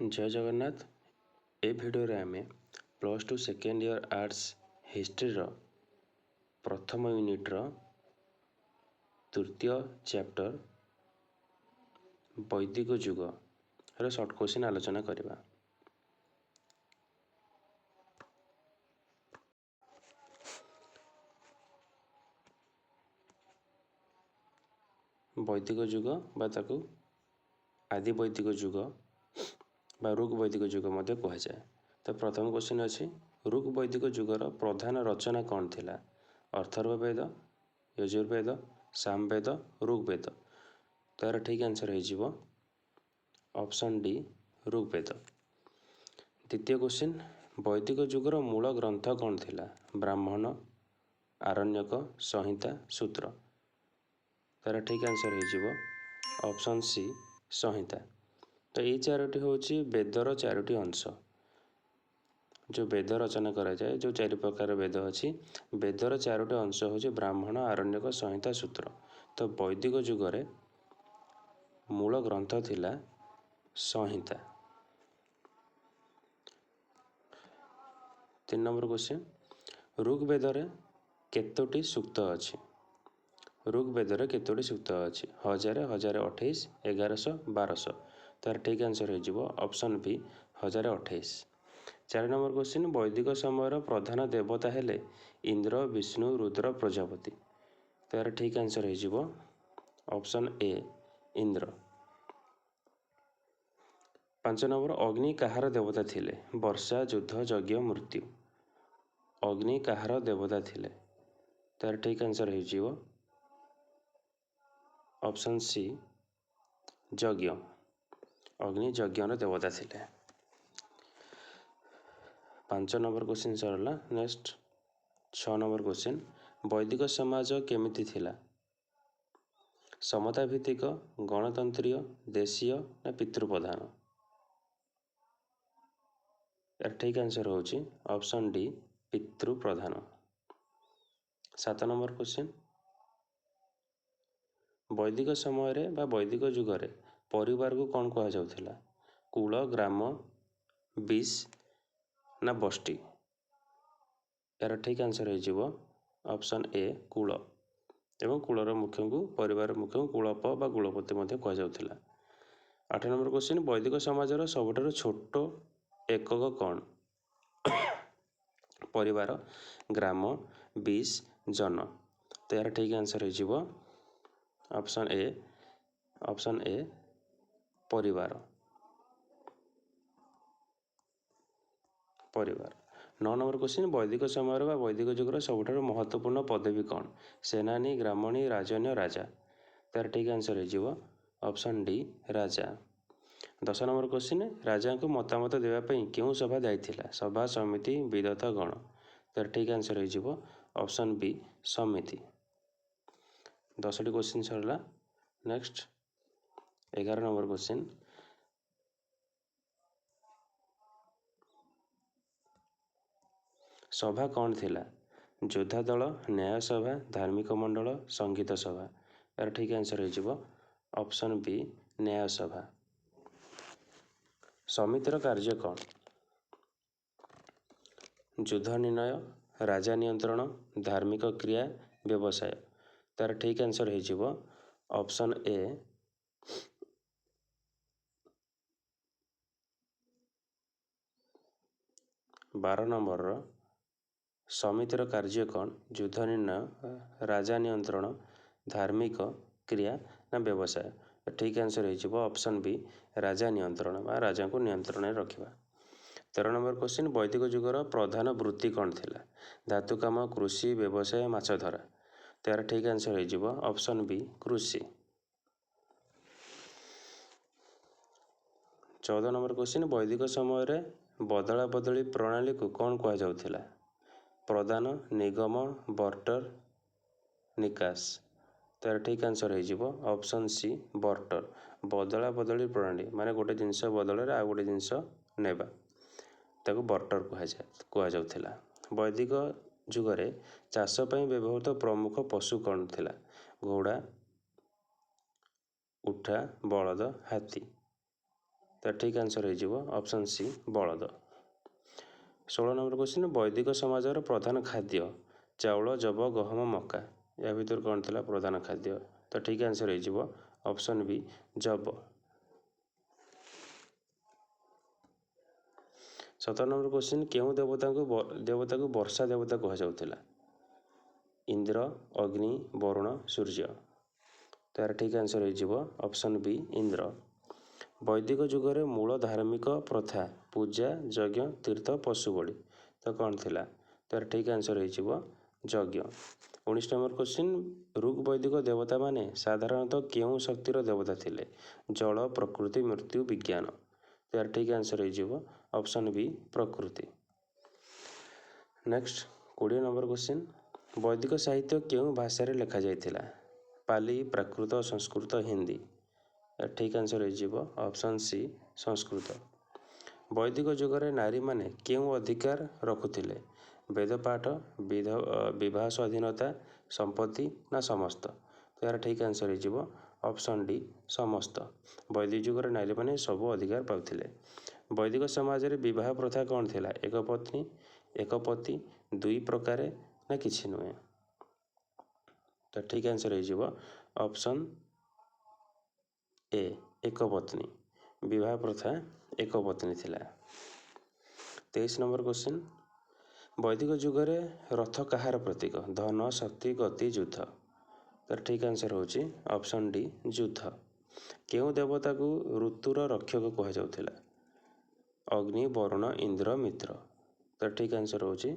जय जगन्नाथ। ए भिडियो आम +2 second year arts history प्रथम यूनिट्र तृतीय चैप्टर वैदिक युग शॉर्ट क्वेश्चन आलोचना करवा। वैदिक युग ताकू आदि वैदिक युग ऋग वैदिक युग मध्य कहुए। तो प्रथम क्वेश्चन अच्छी ऋग वैदिक युगर प्रधान रचना कौन थिला? अथर्ववेद, यजुर्वेद, सामवेद, ऋग्वेद। तार ठीक आंसर हो ऑप्शन डी ऋग्वेद। द्वितीय क्वेश्चन वैदिक युगर मूल ग्रंथ कौन थिला? ब्राह्मण, आरण्यक, संहिता, सूत्र। तार ठीक आंसर हो ऑप्शन सी संहिता। तो ये चारोटी हूँ वेदर चारोटी अंश। जो वेद रचना करा जाए जो चारि प्रकार वेद अच्छी वेदर चारोटी अंश हूँ ब्राह्मण, आरण्यक, संहिता, सूत्र। तो वैदिक युगरे मूल ग्रंथ थिला संहिता। 3 नंबर क्वेश्चन ऋग्वेदरे केतोटी सूक्त अच्छी? ऋग्वेदरे केतोटी सूक्त अच्छी? 1000, 1028, 1100, 1200। तार ठीक आंसर हो ऑप्शन बी 1028। 4 नंबर क्वेश्चन वैदिक समय प्रधान देवता हेले इंद्र, विष्णु, रुद्र, प्रजापति। तार ठीक आंसर हो ऑप्शन ए इंद्र। 5 नंबर अग्नि कहार देवता थिले? वर्षा, युद्ध, यज्ञ, मृत्यु। अग्नि कहार देवता थिले? तार ठीक आंसर हो ऑप्शन सी यज्ञ। अग्नि यज्ञर देवता थिले। 5 नंबर क्वेश्चन सरला। नेक्स्ट 6 नंबर क्वेश्चन वैदिक समाज केमिति थिला? समता भित्तिक, गणतंत्रीय, देशीय ना पितृप्रधान? यार ठीक आंसर होची ऑप्शन डी पितृप्रधान। 7 नंबर क्वेश्चन वैदिक समय वैदिक युगरे परिवार को कौन कहा जाउथिला? कुल, ग्राम, बीस ना बस्ती? यार ठीक आंसर हो ऑप्शन ए कुल। एवं कुलर मुख्य को परिवार मुख्य को कुलप बा कुलपति मध्य कहा जाउथिला। 8 नंबर क्वेश्चन वैदिक समाजर सबुठारु छोट एकक कौन? परिवार, ग्राम, 20, जन। तो यार ठीक आंसर हो ऑप्शन ए परिवार। 9 नंबर क्वेश्चन वैदिक समय वैदिक युगर सबुठारु महत्वपूर्ण पदवी कौन? सेनानी, ग्रामणी, राजन्य, राजा। तार ठीक आंसर हो ऑप्शन डी राजा। 10 नंबर क्वेश्चन राजा को मतामत देवाई क्यों सभा जाइथिला? सभा, समिति, विदत, गण। तार ठीक आंसर हो ऑप्शन बी समिति। 10टी क्वेश्चन सरला। नेक्स्ट 11 नंबर क्वेश्चन सभा कौन थिला? योद्धा दल, न्याय सभा, धार्मिक मंडल, संगीत सभा। यार ठीक आंसर हो ऑप्शन बी न्याय सभा। समितिर कार्य कौन? युद्ध निर्णय, राजा नियंत्रण, धार्मिक क्रिया, व्यवसाय। तार ठीक आंसर हो ऑप्शन ए 12 नंबर समितिर कार्य कौन? युद्ध निर्णय, राजा नियंत्रण, धार्मिक क्रिया ना व्यवसाय? ठीक आंसर हो ऑप्शन बी राजा नियंत्रण बा राजा को नियंत्रण रखा। 13 नंबर क्वेश्चन वैदिक युगर प्रधान वृत्ति कौन थिला? धातु काम, कृषि, व्यवसाय, माछ धरा। तार ठीक आंसर हो ऑप्शन बी कृषि। 14 नंबर क्वेश्चन वैदिक समय बदला बदली प्रणाली को कौन कहा जाउथिला? प्रदान, निगम, बर्टर, निकास। तार ठीक आंसर हो ऑप्शन सी बर्टर। बदला बदली प्रणाली माने गोटे जिनस बदल आ गोटे जिनस नेबा ताको बर्टर कहा जाउथिला। वैदिक युगरे चाष पई व्यवहृत प्रमुख पशु कौन थिला? घोड़ा, उठा, बलद, हाथी। ତ ଠିକ୍ ଆନ୍ସର୍ ହେଇଯିବ ଅପସନ୍ ସି ବଳଦ। 16 ନମ୍ବର କ୍ୱେଶ୍ଚିନ୍ ବୈଦିକ ସମାଜର ପ୍ରଧାନ ଖାଦ୍ୟ ଚାଉଳ, ଯବ, ଗହମ, ମକା। ଏହା ଭିତରୁ କ'ଣ ଥିଲା ପ୍ରଧାନ ଖାଦ୍ୟ? ତ ଠିକ୍ ଆନ୍ସର୍ ହେଇଯିବ ଅପସନ୍ ବି ଯବ। 17 ନମ୍ବର କ୍ୱେଶ୍ଚିନ୍ କେଉଁ ଦେବତାକୁ ବର୍ଷା ଦେବତା କୁହାଯାଉଥିଲା? ଇନ୍ଦ୍ର, ଅଗ୍ନି, ବରୁଣ, ସୂର୍ଯ୍ୟ। ତାର ଠିକ୍ ଆନ୍ସର୍ ହେଇଯିବ ଅପସନ୍ ବି ଇନ୍ଦ୍ର। ବୈଦିକ ଯୁଗରେ ମୂଳ ଧାର୍ମିକ ପ୍ରଥା ପୂଜା, ଯଜ୍ଞ, ତୀର୍ଥ, ପଶୁ ବଳି। ତ କ'ଣ ଥିଲା? ତାର ଠିକ୍ ଆନ୍ସର୍ ହେଇଯିବ ଯଜ୍ଞ। 19 ନମ୍ବର କ୍ୱେଶ୍ଚିନ୍ ଋଗ୍ ବୈଦିକ ଦେବତାମାନେ ସାଧାରଣତଃ କେଉଁ ଶକ୍ତିର ଦେବତା ଥିଲେ? ଜଳ, ପ୍ରକୃତି, ମୃତ୍ୟୁ, ବିଜ୍ଞାନ। ତାର ଠିକ୍ ଆନ୍ସର୍ ହେଇଯିବ ଅପସନ୍ ବି ପ୍ରକୃତି। ନେକ୍ସଟ 20 ନମ୍ବର କ୍ୱେଶ୍ଚିନ୍ ବୈଦିକ ସାହିତ୍ୟ କେଉଁ ଭାଷାରେ ଲେଖାଯାଇଥିଲା? ପାଲି, ପ୍ରାକୃତ, ସଂସ୍କୃତ, ହିନ୍ଦୀ। ଠିକ୍ ଆନ୍ସର୍ ହେଇଯିବ ଅପସନ୍ ସି ସଂସ୍କୃତ। ବୈଦିକ ଯୁଗରେ ନାରୀମାନେ କେଉଁ ଅଧିକାର ରଖୁଥିଲେ? ବେଦପାଠ, ବିବାହ ସ୍ୱାଧୀନତା, ସମ୍ପତ୍ତି ନା ସମସ୍ତ? ତାର ଠିକ୍ ଆନ୍ସର୍ ହେଇଯିବ ଅପସନ୍ ଡି ସମସ୍ତ। ବୈଦିକ ଯୁଗରେ ନାରୀମାନେ ସବୁ ଅଧିକାର ପାଉଥିଲେ। ବୈଦିକ ସମାଜରେ ବିବାହ ପ୍ରଥା କ'ଣ ଥିଲା? ଏକ ପତ୍ନୀ, ଏକ ପତି, ଦୁଇ ପ୍ରକାରେ ନା କିଛି ନୁହେଁ? ତ ଠିକ୍ ଆନ୍ସର୍ ହେଇଯିବ ଅପସନ୍ ଏ ଏକ ପତ୍ନୀ। ବିବାହ ପ୍ରଥା ଏକ ପତ୍ନୀ ଥିଲା। 23 ନମ୍ବର କ୍ୱେଶ୍ଚିନ୍ ବୈଦିକ ଯୁଗରେ ରଥ କାହାର ପ୍ରତୀକ? ଧନ, ଶକ୍ତି, ଗତି, ଯୁଦ୍ଧ। ତାର ଠିକ୍ ଆନ୍ସର୍ ହେଉଛି ଅପସନ୍ ଡି ଯୁଦ୍ଧ। କେଉଁ ଦେବତାକୁ ଋତୁର ରକ୍ଷକ କୁହାଯାଉଥିଲା? ଅଗ୍ନି, ବରୁଣ, ଇନ୍ଦ୍ର, ମିତ୍ର। ତାର ଠିକ୍ ଆନ୍ସର୍ ହେଉଛି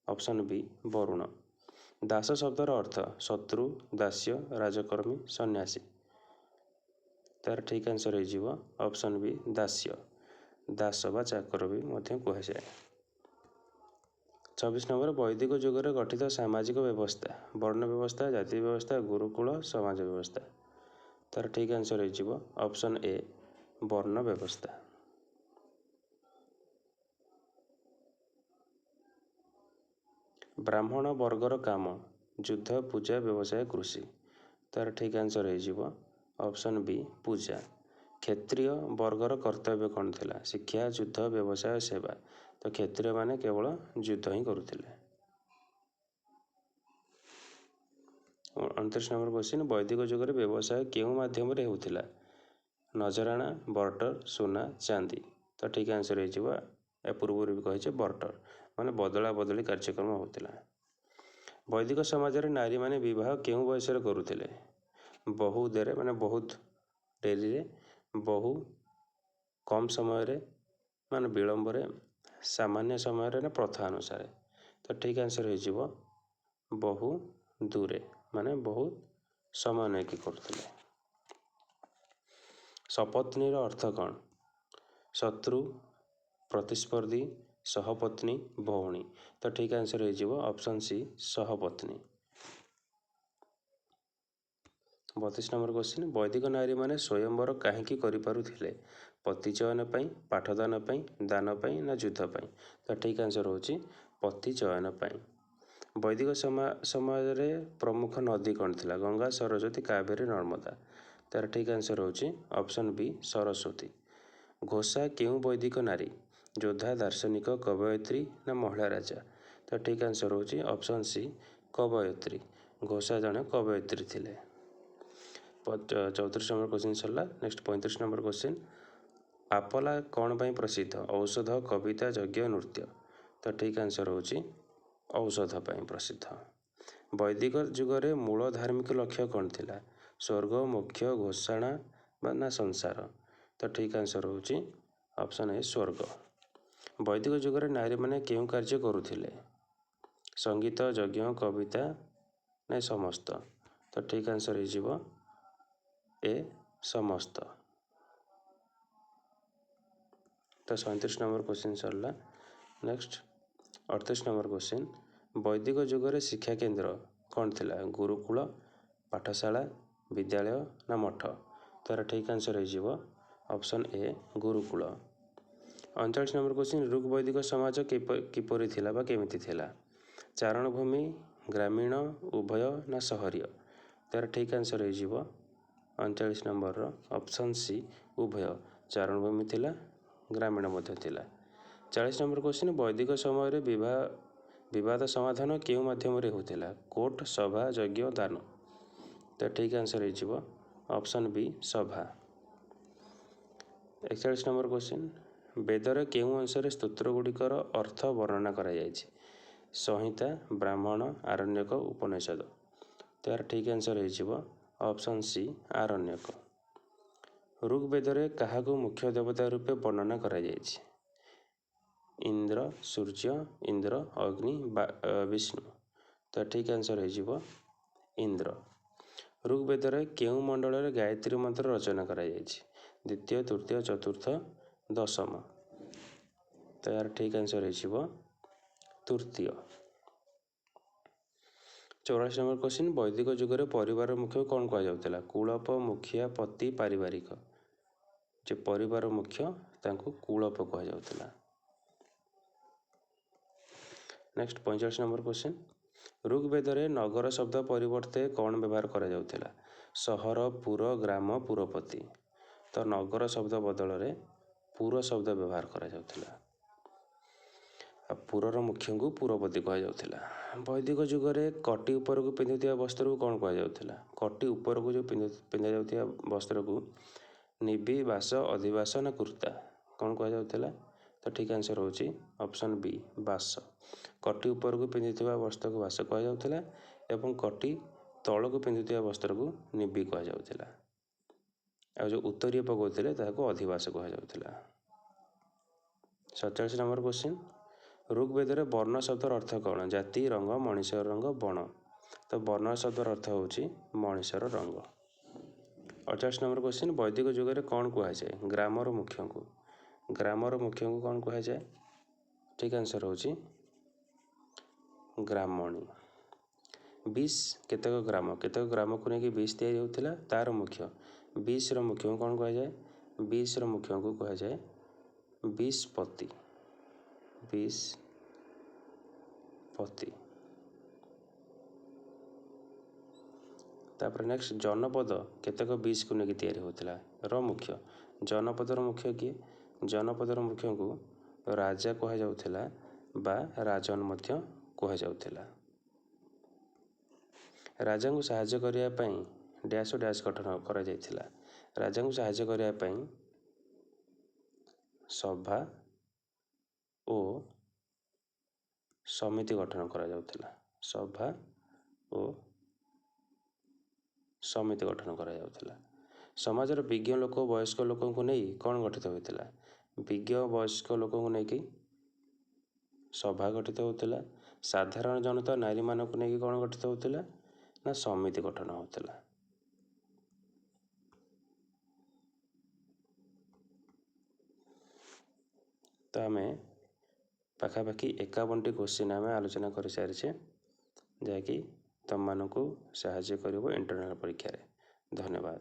ଅପସନ୍ ବି ବରୁଣ। ଦାସ ଶବ୍ଦର ଅର୍ଥ ଶତ୍ରୁ, ଦାସ୍ୟ, ରାଜକର୍ମୀ, ସନ୍ନ୍ୟାସୀ। ତାର ଠିକ୍ ଆନ୍ସର୍ ହେଇଯିବ ଅପସନ୍ ବି ଦାସ୍ୟ। ଦାସ ବା ଚାକର ବି ମଧ୍ୟ କୁହାଯାଏ। 24 ନମ୍ବର ବୈଦିକ ଯୁଗରେ ଗଠିତ ସାମାଜିକ ବ୍ୟବସ୍ଥା ବର୍ଣ୍ଣ ବ୍ୟବସ୍ଥା, ଜାତି ବ୍ୟବସ୍ଥା, ଗୁରୁକୁଳ, ସମାଜ ବ୍ୟବସ୍ଥା। ତାର ଠିକ୍ ଆନ୍ସର୍ ହେଇଯିବ ଅପସନ୍ ଏ ବର୍ଣ୍ଣ ବ୍ୟବସ୍ଥା। ବ୍ରାହ୍ମଣ ବର୍ଗର କାମ ଯୁଦ୍ଧ, ପୂଜା, ବ୍ୟବସାୟ, କୃଷି। ତାର ଠିକ୍ ଆନ୍ସର୍ ହେଇଯିବ ଅପସନ୍ ବି ପୂଜା। କ୍ଷତ୍ରିୟ ବର୍ଗର କର୍ତ୍ତବ୍ୟ କ'ଣ ଥିଲା? ଶିକ୍ଷା, ଯୁଦ୍ଧ, ବ୍ୟବସାୟ, ସେବା। ତ କ୍ଷତ୍ରିୟମାନେ କେବଳ ଯୁଦ୍ଧ ହିଁ କରୁଥିଲେ। 29 ନମ୍ବର କ୍ୱେଶ୍ଚିନ୍ ବୈଦିକ ଯୁଗରେ ବ୍ୟବସାୟ କେଉଁ ମାଧ୍ୟମରେ ହେଉଥିଲା? ନଜରାଣା, ବର୍ଟର, ସୁନା, ଚାନ୍ଦି। ତ ଠିକ୍ ଆନ୍ସର୍ ହେଇଯିବ ଏ ପୂର୍ବରୁ ବି କହିଛେ ବର୍ଟର ମାନେ ବଦଳା ବଦଳି କାର୍ଯ୍ୟକ୍ରମ ହେଉଥିଲା। ବୈଦିକ ସମାଜରେ ନାରୀମାନେ ବିବାହ କେଉଁ ବୟସରେ କରୁଥିଲେ? ବହୁତ ଡେରିରେ, ବହୁ କମ୍ ସମୟରେ, ମାନେ ବିଳମ୍ବରେ, ସାମାନ୍ୟ ସମୟରେ ନା ପ୍ରଥା ଅନୁସାରେ। ତ ଠିକ୍ ଆନ୍ସର୍ ହେଇଯିବ ବହୁ ଦୂରେ ମାନେ ବହୁତ ସମୟ ନେଇକି କରୁଥିଲେ। ସପତ୍ନୀର ଅର୍ଥ କ'ଣ? ଶତ୍ରୁ, ପ୍ରତିସ୍ପର୍ଧୀ, ସହପତ୍ନୀ, ଭଉଣୀ। ତ ଠିକ୍ ଆନ୍ସର୍ ହେଇଯିବ ଅପସନ୍ ସି ସହପତ୍ନୀ। 32 ନମ୍ବର କ୍ୱେଶ୍ଚିନ୍ ବୈଦିକ ନାରୀମାନେ ସ୍ୱୟଂବର କାହିଁକି କରିପାରୁଥିଲେ? ପତି ଚୟନ ପାଇଁ, ପାଠଦାନ ପାଇଁ, ଦାନ ପାଇଁ ନା ଯୁଦ୍ଧ ପାଇଁ? ତ ଠିକ୍ ଆନ୍ସର୍ ହେଉଛି ପତି ଚୟନ ପାଇଁ। ବୈଦିକ ସମାଜରେ ପ୍ରମୁଖ ନଦୀ କ'ଣ ଥିଲା? ଗଙ୍ଗା, ସରସ୍ୱତୀ, କାବେରୀ, ନର୍ମଦା। ତାର ଠିକ୍ ଆନ୍ସର୍ ହେଉଛି ଅପସନ୍ ବି ସରସ୍ୱତୀ। ଘୋଷା କେଉଁ ବୈଦିକ ନାରୀ? ଯୋଦ୍ଧା, ଦାର୍ଶନିକ, କବୟିତ୍ରୀ ନା ମହିଳା ରାଜା? ତ ଠିକ୍ ଆନ୍ସର୍ ହେଉଛି ଅପସନ୍ ସି କବୟିତ୍ରୀ। ଘୋଷା ଜଣେ କବୟିତ୍ରୀ ଥିଲେ। 34 ନମ୍ବର କ୍ୱେଶ୍ଚିନ୍ ସରିଲା। ନେକ୍ସଟ 35 ନମ୍ବର କ୍ୱେଶ୍ଚିନ୍ ଆପଲା କ'ଣ ପାଇଁ ପ୍ରସିଦ୍ଧ? ଔଷଧ, କବିତା, ଯଜ୍ଞ, ନୃତ୍ୟ। ତ ଠିକ୍ ଆନ୍ସର୍ ହେଉଛି ଔଷଧ ପାଇଁ ପ୍ରସିଦ୍ଧ। ବୈଦିକ ଯୁଗରେ ମୂଳ ଧାର୍ମିକ ଲକ୍ଷ୍ୟ କ'ଣ ଥିଲା? ସ୍ୱର୍ଗ, ମୋକ୍ଷ, ଘୋଷଣା ନା ସଂସାର। ତ ଠିକ୍ ଆନ୍ସର୍ ହେଉଛି ଅପସନ୍ ଏ ସ୍ୱର୍ଗ। ବୈଦିକ ଯୁଗରେ ନାରୀମାନେ କେଉଁ କାର୍ଯ୍ୟ କରୁଥିଲେ? ସଙ୍ଗୀତ, ଯଜ୍ଞ, କବିତା ନା ସମସ୍ତ? ତ ଠିକ୍ ଆନ୍ସର୍ ହେଇଯିବ ଏ ସମସ୍ତ। ତ 37 ନମ୍ବର କ୍ୱେଶ୍ଚିନ୍ ସରିଲା। ନେକ୍ସଟ 38 ନମ୍ବର କ୍ୱେଶ୍ଚିନ୍ ବୈଦିକ ଯୁଗରେ ଶିକ୍ଷା କେନ୍ଦ୍ର କ'ଣ ଥିଲା? ଗୁରୁକୁଳ, ପାଠଶାଳା, ବିଦ୍ୟାଳୟ ନା ମଠ? ତାର ଠିକ୍ ଆନ୍ସର୍ ହେଇଯିବ option A Gurukul. 39 number question Rig ବୈଦିକ ସମାଜ କିପରି ଥିଲା ବା କେମିତି ଥିଲା? ଚାରଣଭୂମି, ଗ୍ରାମୀଣ, ଉଭୟ ନା ସହରୀୟ? ତାର ଠିକ୍ ଆନ୍ସର୍ ହେଇଯିବ 39 ନମ୍ବରର ଅପସନ୍ ସି ଉଭୟ। ଚାରଣଭୂମି ଥିଲା, ଗ୍ରାମୀଣ ମଧ୍ୟ ଥିଲା। 40 ନମ୍ବର କ୍ୱେଶ୍ଚିନ୍, ବୈଦିକ ସମୟରେ ବିବାଦ ସମାଧାନ କେଉଁ ମାଧ୍ୟମରେ ହେଉଥିଲା? କୋର୍ଟ, ସଭା, ଯଜ୍ଞ, ଦାନ। ତ ଠିକ୍ ଆନ୍ସର୍ ହେଇଯିବ ଅପସନ୍ ବି, ସଭା। 41 ନମ୍ବର କ୍ୱେଶ୍ଚିନ୍, ବେଦର କେଉଁ ଅଂଶରେ ସ୍ତୋତ୍ରଗୁଡ଼ିକର ଅର୍ଥ ବର୍ଣ୍ଣନା କରାଯାଇଛି? ସଂହିତା, ବ୍ରାହ୍ମଣ, ଆରଣ୍ୟକ, ଉପନିଷଦ। ତ ଏହାର ଠିକ୍ ଆନ୍ସର୍ ହେଇଯିବ ଅପସନ୍ ସି, ଆରଣ୍ୟକ। ଋଗ୍ବେଦରେ କାହାକୁ ମୁଖ୍ୟ ଦେବତା ରୂପେ ବର୍ଣ୍ଣନା କରାଯାଇଛି? ଇନ୍ଦ୍ର, ସୂର୍ଯ୍ୟ, ଇନ୍ଦ୍ର, ଅଗ୍ନି, ବିଷ୍ଣୁ। ତ ଠିକ୍ ଆନ୍ସର୍ ହେଇଯିବ ଇନ୍ଦ୍ର। ଋଗ୍ବେଦରେ କେଉଁ ମଣ୍ଡଳରେ ଗାୟତ୍ରୀ ମନ୍ତ୍ର ରଚନା କରାଯାଇଛି? ଦ୍ୱିତୀୟ, ତୃତୀୟ, ଚତୁର୍ଥ, ଦଶମ। ତ ଏହାର ଠିକ୍ ଆନ୍ସର୍ ହେଇଯିବ ତୃତୀୟ। 84 ନମ୍ବର କ୍ୱେଶ୍ଚିନ୍, ବୈଦିକ ଯୁଗରେ ପରିବାର ମୁଖ୍ୟ କ'ଣ କୁହାଯାଉଥିଲା? କୁଳପ, ମୁଖିଆ, ପତି, ପାରିବାରିକ। ଯେ ପରିବାର ମୁଖ୍ୟ ତାଙ୍କୁ କୁଳପ କୁହାଯାଉଥିଲା। ନେକ୍ସଟ 45 ନମ୍ବର କ୍ୱେଶ୍ଚିନ୍, ଋଗ୍ବେଦରେ ନଗର ଶବ୍ଦ ପରିବର୍ତ୍ତେ କ'ଣ ବ୍ୟବହାର କରାଯାଉଥିଲା? ସହର, ପୁର, ଗ୍ରାମ, ପୁରପତି। ତ ନଗର ଶବ୍ଦ ବଦଳରେ ପୁର ଶବ୍ଦ ବ୍ୟବହାର କରାଯାଉଥିଲା। ଆଉ ପୁରର ମୁଖ୍ୟଙ୍କୁ ପୁରପତି କୁହାଯାଉଥିଲା। ବୈଦିକ ଯୁଗରେ କଟି ଉପରକୁ ପିନ୍ଧୁଥିବା ବସ୍ତ୍ରକୁ କ'ଣ କୁହାଯାଉଥିଲା? କଟି ଉପରକୁ ଯେଉଁ ପିନ୍ଧା ଯାଉଥିବା ବସ୍ତ୍ରକୁ ନିବି, ବାସ, ଅଧିବାସ ନା କୁର୍ତ୍ତା କ'ଣ କୁହାଯାଉଥିଲା? ତ ଠିକ୍ ଆନ୍ସର୍ ହେଉଛି ଅପସନ୍ ବି, ବାସ। କଟି ଉପରକୁ ପିନ୍ଧୁଥିବା ବସ୍ତ୍ରକୁ ବାସ କୁହାଯାଉଥିଲା ଏବଂ କଟି ତଳକୁ ପିନ୍ଧୁଥିବା ବସ୍ତ୍ରକୁ ନିବି କୁହାଯାଉଥିଲା। ଆଉ ଯେଉଁ ଉତ୍ତରୀୟ ପକାଉଥିଲେ ତାହାକୁ ଅଧିବାସ କୁହାଯାଉଥିଲା। 47 ନମ୍ବର କ୍ୱେଶ୍ଚିନ୍, ଋଗ୍ବେଦରେ ବର୍ଣ୍ଣ ଶବ୍ଦର ଅର୍ଥ କ'ଣ? ଜାତି, ରଙ୍ଗ, ମଣିଷର ରଙ୍ଗ, ବଣ। ତ ବର୍ଣ୍ଣ ଶବ୍ଦର ଅର୍ଥ ହେଉଛି ମଣିଷର ରଙ୍ଗ। 48 ନମ୍ବର କ୍ୱେଶ୍ଚିନ୍, ବୈଦିକ ଯୁଗରେ କ'ଣ କୁହାଯାଏ? ଗ୍ରାମର ମୁଖ୍ୟଙ୍କୁ କ'ଣ କୁହାଯାଏ? ଠିକ୍ ଆନ୍ସର୍ ହେଉଛି ଗ୍ରାମଣୀ। ବିଶ୍ କେତେକ ଗ୍ରାମକୁ ନେଇକି ବିଶ୍ ତିଆରି ହେଉଥିଲା, ତା'ର ମୁଖ୍ୟ ବିଶ୍ର ମୁଖ୍ୟଙ୍କୁ କ'ଣ କୁହାଯାଏ? ବିଶ୍ର ମୁଖ୍ୟଙ୍କୁ କୁହାଯାଏ ବିଶ୍ପତି। ତାପରେ ନେକ୍ସଟ, ଜନପଦ କେତେକ ବିଶ୍କୁ ନେଇକି ତିଆରି ହେଉଥିଲା ମୁଖ୍ୟ। ଜନପଦର ମୁଖ୍ୟ କିଏ? ଜନପଦର ମୁଖ୍ୟଙ୍କୁ ରାଜା କୁହାଯାଉଥିଲା ବା ରାଜନ ମଧ୍ୟ କୁହାଯାଉଥିଲା। ରାଜାଙ୍କୁ ସାହାଯ୍ୟ କରିବା ପାଇଁ ଡ୍ୟାସ୍ ଓ ଡ୍ୟାସ୍ ଗଠନ କରାଯାଇଥିଲା। ରାଜାଙ୍କୁ ସାହାଯ୍ୟ କରିବା ପାଇଁ ସଭା ଓ ସମିତି ଗଠନ କରାଯାଉଥିଲା। ସମାଜର ବିଜ୍ଞ ଲୋକ ବୟସ୍କ ଲୋକଙ୍କୁ ନେଇ କ'ଣ ଗଠିତ ହୋଇଥିଲା? ବିଜ୍ଞ ବୟସ୍କ ଲୋକଙ୍କୁ ନେଇକି ସଭା ଗଠିତ ହେଉଥିଲା। ସାଧାରଣ ଜନତା ନାରୀମାନଙ୍କୁ ନେଇକି କ'ଣ ଗଠିତ ହେଉଥିଲା? ନା ସମିତି ଗଠନ ହେଉଥିଲା। ତ ଆମେ ପାଖାପାଖି 51ଟି କ୍ୱେଶ୍ଚିନ୍ ଆମେ ଆଲୋଚନା କରିସାରିଛେ, ଯାହାକି ତୁମମାନଙ୍କୁ ସାହାଯ୍ୟ କରିବ ଇଣ୍ଟରନାଲ୍ ପରୀକ୍ଷାରେ। ଧନ୍ୟବାଦ।